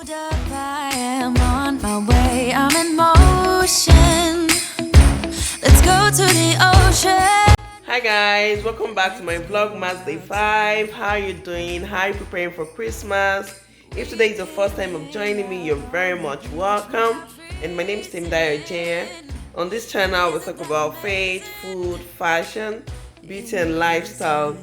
Hold up, I am on my way. I'm in motion. Let's go to the ocean. Hi guys, welcome back to my Vlogmas Day 5. How are you doing? How are you preparing for Christmas? If today is the first time of joining me, you're very much welcome. And my name is Temidayo Ojieyan. On this channel, we talk about faith, food, fashion, beauty and lifestyle.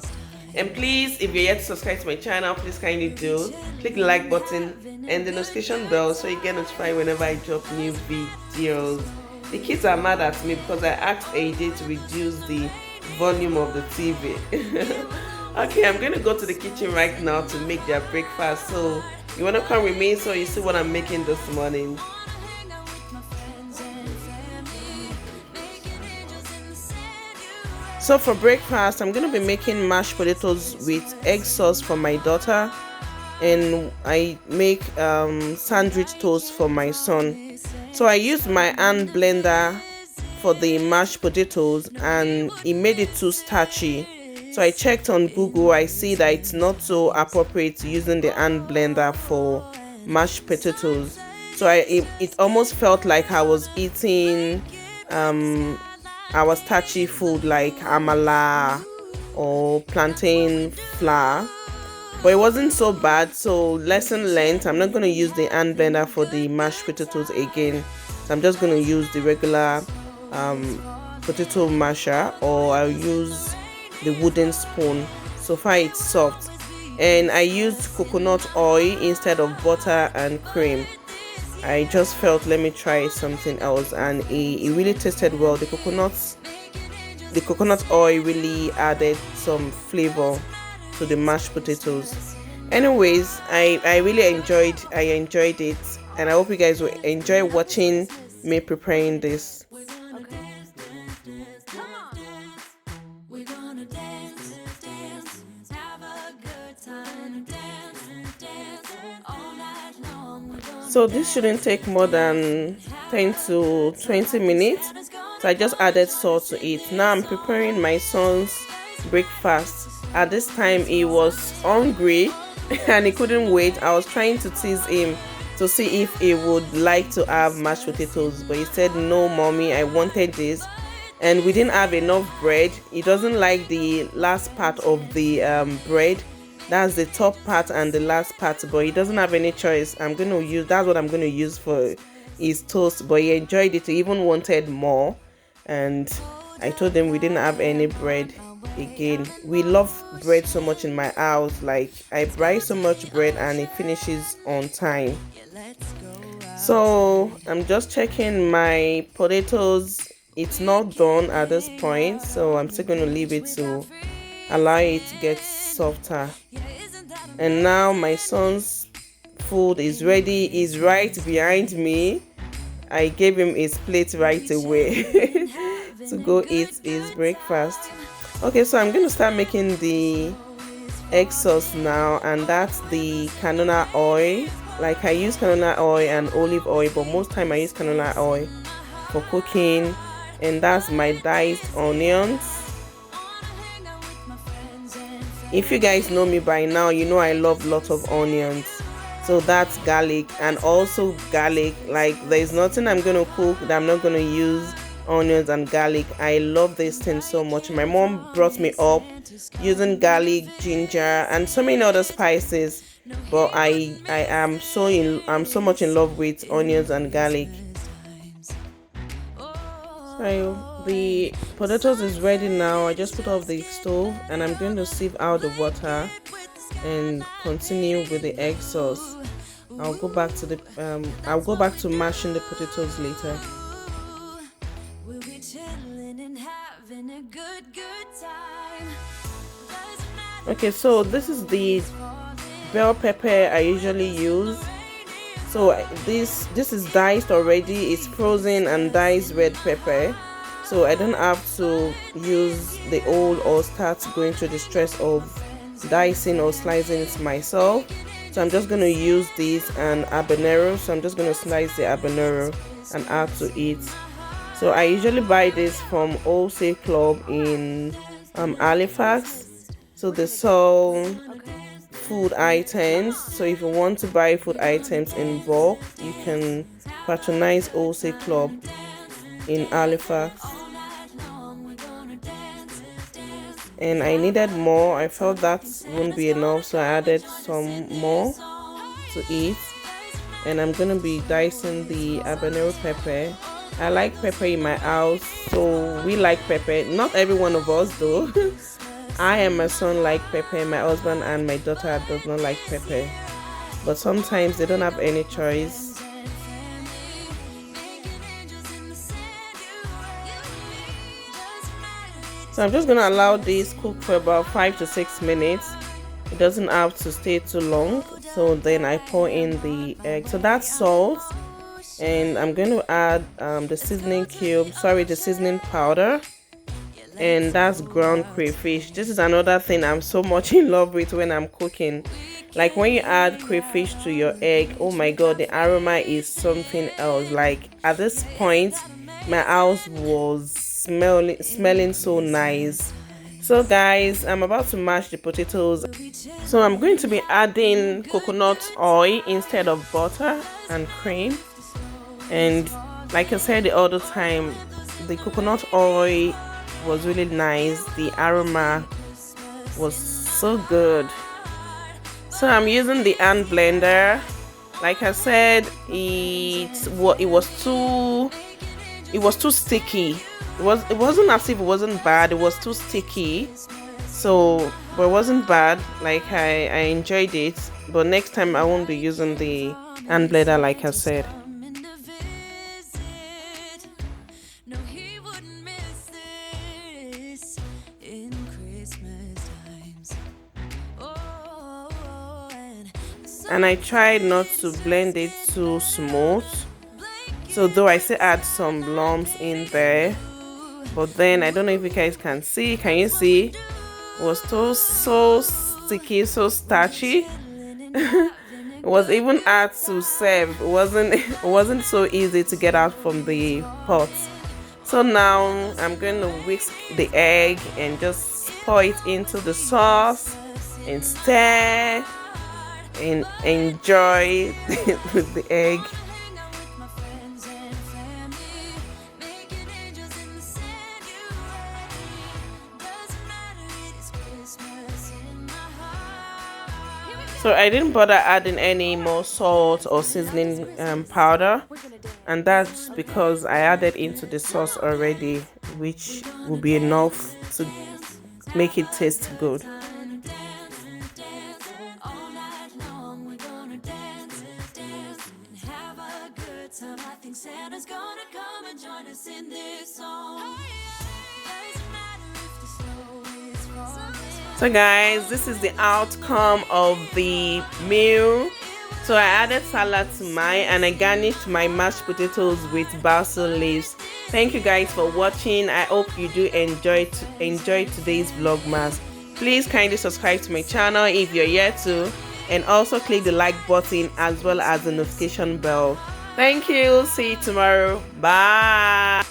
And please, if you're yet to subscribe to my channel, please kindly do. Click the like button and the notification bell so you get notified whenever I drop new videos. The kids are mad at me because I asked AJ to reduce the volume of the TV. Okay, I'm going to go to the kitchen right now to make their breakfast. So you want to come with me so you see what I'm making this morning. So for breakfast, I'm going to be making mashed potatoes with egg sauce for my daughter, and I make sandwich toast for my son. So I used my hand blender for the mashed potatoes and it made it too starchy. So I checked on Google. I see that it's not so appropriate using the hand blender for mashed potatoes. So it almost felt like I was eating our starchy food like amala or plantain flour, but it wasn't so bad. So lesson learned, I'm not going to use the hand blender for the mashed potatoes again. So I'm just going to use the regular potato masher, or I'll use the wooden spoon. So far it's soft, and I used coconut oil instead of butter and cream. I just felt, let me try something else, and it really tasted well. The coconut oil really added some flavor to the mashed potatoes. Anyways, I really enjoyed it, and I hope you guys will enjoy watching me preparing this. So this shouldn't take more than 10 to 20 minutes. So I just added salt to it. Now I'm preparing my son's breakfast. At this time he was hungry and he couldn't wait. I was trying to tease him to see if he would like to have mashed potatoes, but he said, no mommy, I wanted this. And we didn't have enough bread. He doesn't like the last part of the bread. That's the top part and the last part, but he doesn't have any choice. That's what I'm going to use for his toast. But he enjoyed it. He even wanted more, and I told him we didn't have any bread again. We love bread so much in my house. Like, I buy so much bread and it finishes on time. So I'm just checking my potatoes. It's not done at this point, so I'm still going to leave it to allow it to get softer. And now my son's food is ready. He's right behind me. I gave him his plate right away to go eat his breakfast. Okay, so I'm going to start making the egg sauce now, and that's the canola oil. Like, I use canola oil and olive oil, but most time I use canola oil for cooking. And that's my diced onions. If you guys know me by now, you know I love lots of onions. So that's garlic, and also garlic. Like, there's nothing I'm going to cook that I'm not going to use onions and garlic. I love this thing so much. My mom brought me up using garlic, ginger, and so many other spices. But I'm so much in love with onions and garlic. So the potatoes is ready now. I just put off the stove and I'm going to sieve out the water and continue with the egg sauce. I'll go back to mashing the potatoes later. Okay, so this is the bell pepper I usually use. So this is diced already. It's frozen and diced red pepper. So I don't have to use the old or start going through the stress of dicing or slicing it myself. So I'm just going to use this and habanero. So I'm just going to slice the habanero and add to it. So I usually buy this from Wholesale Club in Halifax. So they sell food items. So if you want to buy food items in bulk, you can patronize Ose Club in Halifax. And I needed more. I felt that wouldn't be enough, so I added some more to eat. And I'm gonna be dicing the habanero pepper. I like pepper in my house, so we like pepper. Not every one of us though. I and my son like pepper. My husband and my daughter does not like pepper, but sometimes they don't have any choice. So I'm just gonna allow this cook for about 5 to 6 minutes. It doesn't have to stay too long. So then I pour in the egg. So that's salt, and I'm going to add the seasoning the seasoning powder, and that's ground crayfish. This is another thing I'm so much in love with when I'm cooking. Like when you add crayfish to your egg, oh my god, the aroma is something else. Like at this point, my house was smelling so nice. So guys, I'm about to mash the potatoes. So I'm going to be adding coconut oil instead of butter and cream. And like I said the other time, the coconut oil was really nice. The aroma was so good. So I'm using the hand blender. Like I said, it was too sticky. It wasn't as if it wasn't bad. It was too sticky. So, but it wasn't bad. Like I enjoyed it. But next time I won't be using the hand blender, like I said. And I tried not to blend it too smooth. So though I still add some lumps in there, but then I don't know if you guys can see. Can you see? It was so sticky, so starchy. It was even hard to serve. It wasn't so easy to get out from the pot. So now I'm going to whisk the egg and just pour it into the sauce and stir and enjoy with the egg. So I didn't bother adding any more salt or seasoning powder, and that's because I added into the sauce already, which will be enough to make it taste good. So guys, this is the outcome of the meal. So I added salad to mine and I garnished my mashed potatoes with basil leaves. Thank you guys for watching. I hope you do enjoy today's vlogmas. Please kindly subscribe to my channel if you're yet to, and also click the like button as well as the notification bell. Thank you. See you tomorrow. Bye.